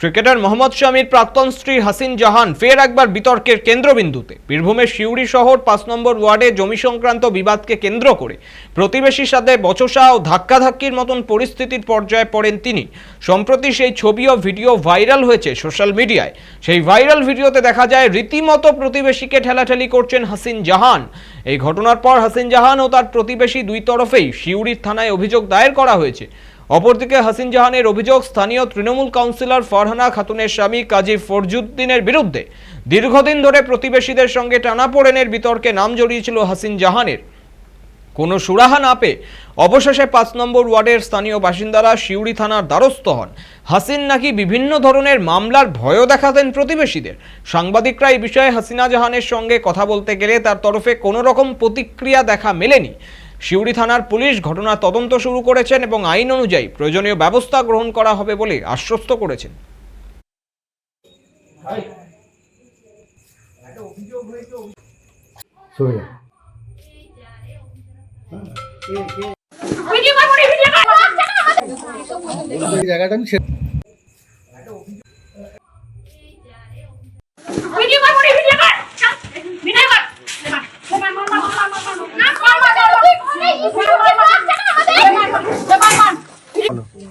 Cricketer Mohammad শামির প্রাক্তন স্ত্রী হাসিন জাহান ফের একবার বিতর্কের কেন্দ্রবিন্দুতে। বীরভূমের সিউড়ি শহর ৫ নম্বর ওয়ার্ডে জমি সংক্রান্ত বিবাদকে কেন্দ্র করে প্রতিবেশীর সাথে বচসা ও ধাক্কাধাক্কির মতন পরিস্থিতির পর্যায়ে পড়েন তিনি। সম্প্রতি সেই ছবি ও ভিডিও ভাইরাল হয়েছে সোশ্যাল মিডিয়ায়। সেই ভাইরাল ভিডিওতে দেখা যায় রীতিমতো প্রতিবেশীকে ঠেলাঠেলি করছেন হাসিন জাহান। এই ঘটনার পর হাসিন জাহান ও তার প্রতিবেশী দুই তরফেই সিউড়ির থানায় অভিযোগ দায়ের করা হয়েছে। অপরদিকে হাসিন জাহানের অভিযোগ, স্থানীয় তৃণমূল কাউন্সিলর ফারহানা খাতুনের স্বামী কাজী ফরজুদ্দিনের বিরুদ্ধে দীর্ঘদিন ধরে প্রতিবেশীদের সঙ্গে টানাপোড়েনের বিতর্কে নাম জড়িয়েছিল হাসিন জাহানের। কোনো সুরাহা না পেয়ে অবশেষে ৫ নম্বর ওয়ার্ডের স্থানীয় বাসিন্দারা সিউড়ি থানার দ্বারস্থ হন। হাসিন নাকি বিভিন্ন ধরনের মামলার ভয়ও দেখাতেন প্রতিবেশীদের। সাংবাদিকরা এই বিষয়ে হাসিনা জাহানের সঙ্গে কথা বলতে গেলে তার তরফে কোনো রকম প্রতিক্রিয়া দেখা মেলেনি। সিউড়ি থানার পুলিশ ঘটনার তদন্ত শুরু করেছেন এবং আইন অনুযায়ী প্রয়োজনীয় ব্যবস্থা গ্রহণ করা হবে বলে আশ্বস্ত করেছেন।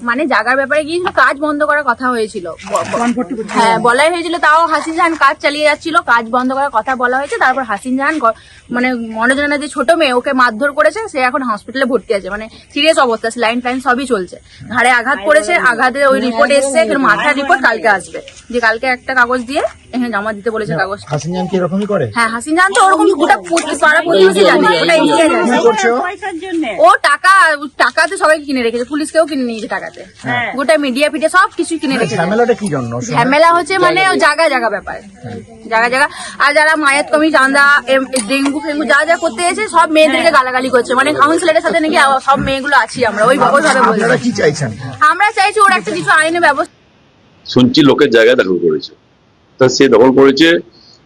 মানে জায়গার ব্যাপারে গিয়েছিল, কাজ বন্ধ করার কথা হয়েছিল। হ্যাঁ, বলাই হয়েছিল, তাও হাসিন জাহান কাজ চালিয়ে যাচ্ছিল, কাজ বন্ধ করার কথা বলা হয়েছে। তারপর হাসিন জাহান মানে মনোজনা যে ছোট মেয়ে, ওকে মারধর করেছে, সে এখন হসপিটালে ভর্তি আছে, মানে সিরিয়াস অবস্থা, স্লাইন টাইন সবই চলছে। ঘাড়ে আঘাত করেছে, আঘাতে ওই রিপোর্ট এসছে, মাথার রিপোর্ট কালকে আসবে। যে কালকে একটা কাগজ দিয়ে এখানে জমা দিতে বলেছে কাগজ। হাসিন জাহান কি এরকমই করে? হ্যাঁ, হাসিন জাহান তো ওরকম গোটা পাড়া প্রতিবেশী জানে, ওটা এগিয়ে যাচ্ছে। ও টাকাতে সবাইকে কিনে রেখেছে, পুলিশকেও কিনে নিয়েছে টাকাতে, গোটা মিডিয়া ফিডিয়া সব কিছু কিনে রেখেছে। ঝামেলাটা কি জন্য? ঝামেলা হচ্ছে মানে জায়গা জায়গা ব্যাপার, জায়গা। আর যারা মায়ের কমি, চাঁদা, ডেঙ্গু ফেঙ্গু যা যা করতে এসে সব মেয়েদেরকে গালাগালি করছে। মানে কাউন্সিলরের সাথে নাকি সব মেয়েগুলো আছি আমরা, ওইভাবে বলছি। কি চাইছেন? আমরা চাইছি ওর একটা কিছু আইনের ব্যবস্থা। শুনছি লোকের জায়গায় দখল করেছে, তা সে দখল করেছে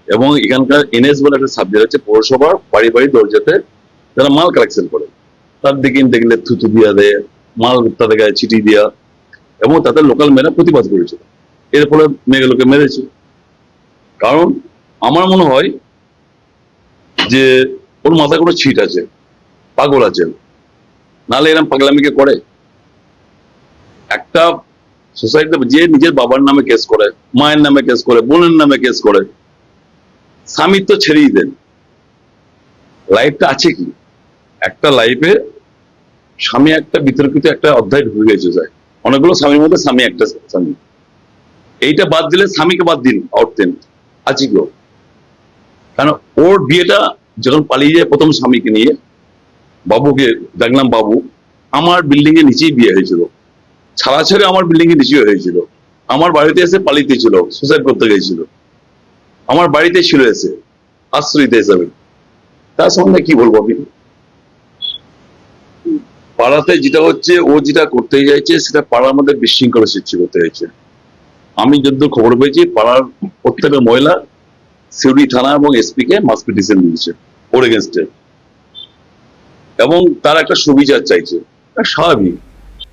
এবং এখানকার এনএস বলে একটা সাবজেক্ট আছে, পৌরসভা বাড়ি বাড়ি দরজাতে যারা মাল কালেকশন করে তার দিকে দেখলে থুতু দিয়া দেয়, মাল তাদের গায়ে ছিটি দিয়া, এবং তাতে লোকাল মেয়েরা প্রতিবাদ করেছিল। এর ফলে মেয়েগুলোকে মেরেছে। কারণ আমার মনে হয় যে ওর মাথায় কোনো ছিট আছে, পাগল আছে, নাহলে এরকম পাগলামিকে করে। একটা সোসাইটিতে যে নিজের বাবার নামে কেস করে, মায়ের নামে কেস করে, বোনের নামে কেস করে, স্বামীর তো ছেড়েই দেন, লাইফটা আছে কি? একটা লাইফে স্বামী একটা বিতর্কিত একটা অধ্যায় ঢুকে গেছে যায়। অনেকগুলো স্বামীর মধ্যে স্বামী একটা স্বামী, এইটা বাদ দিলে স্বামীকে বাদ দিন অর্থেন আছে কেউ। কারণ ওর বিয়েটা যখন পালিয়ে যায় প্রথম স্বামীকে নিয়ে, বাবুকে ডাকলাম বাবু, আমার বিল্ডিং এর নিচেই বিয়ে হয়েছিল, ছাড়া ছেড়ে আমার বিল্ডিং এর নিচে হয়েছিল। আমার বাড়িতে এসে পালিতে ছিল, সুসাইড করতে গেছিল, আমার বাড়িতে ছিল এসে আশ্রয়িত হিসাবে। তার সম্বন্ধে কি বলবো আমি? পাড়াতে যেটা হচ্ছে, ও যেটা করতে চাইছে সেটা পাড়ার মধ্যে বিশৃঙ্খলা সৃষ্টি করতে চাইছে। আমি যত খবর পেয়েছি, পাড়ার প্রত্যেকটা মহিলা সিউড়ি থানা এবং এসপি কে মাস পিটিশন দিয়েছে ওর এগেনস্টে, এবং তার একটা সুবিচার চাইছে। স্বাভাবিক,